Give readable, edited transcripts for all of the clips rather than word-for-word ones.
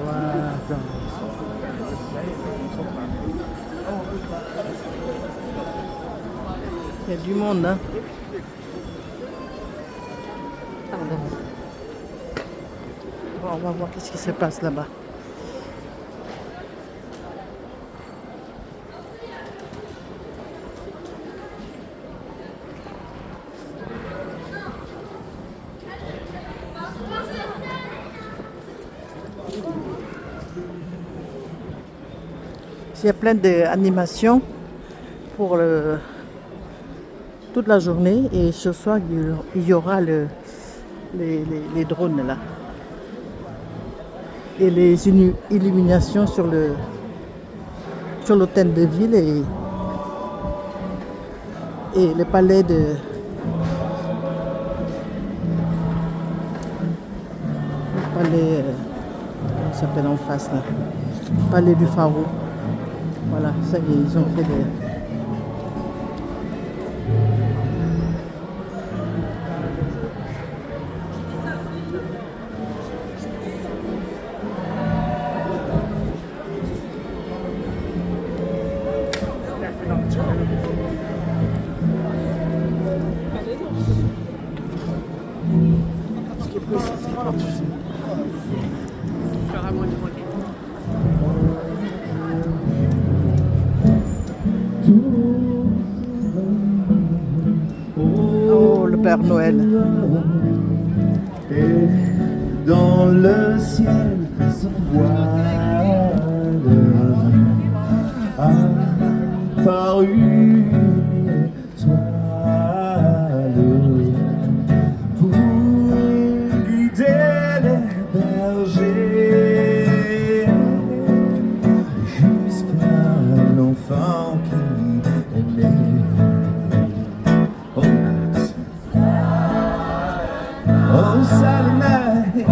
Voilà. Il y a du monde, hein. Pardon. Bon, on va voir qu'est-ce qui se passe là-bas. Il y a plein d'animations pour toute la journée et ce soir il y aura les drones là et les illuminations sur l'hôtel de ville et le palais comment ça s'appelle en face là, palais du Pharaon. Voilà, ça y est, ils ont fait des... Oh, le Père Noël. Et dans le ciel sans voile apparu une étoile pour guider les bergers jusqu'à l'enfant qui est né. Oh, silent night,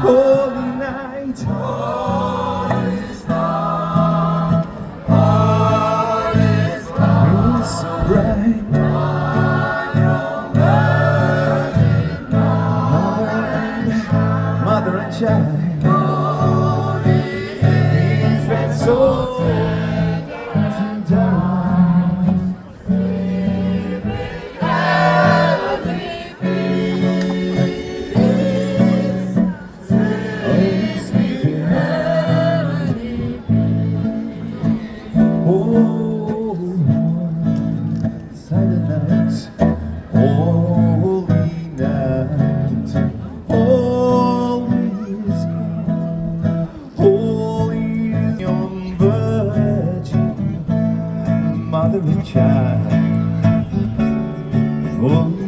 holy night, holy star, holy star, it's so bright, mother and child, infant soul to die. Mother and child, oh.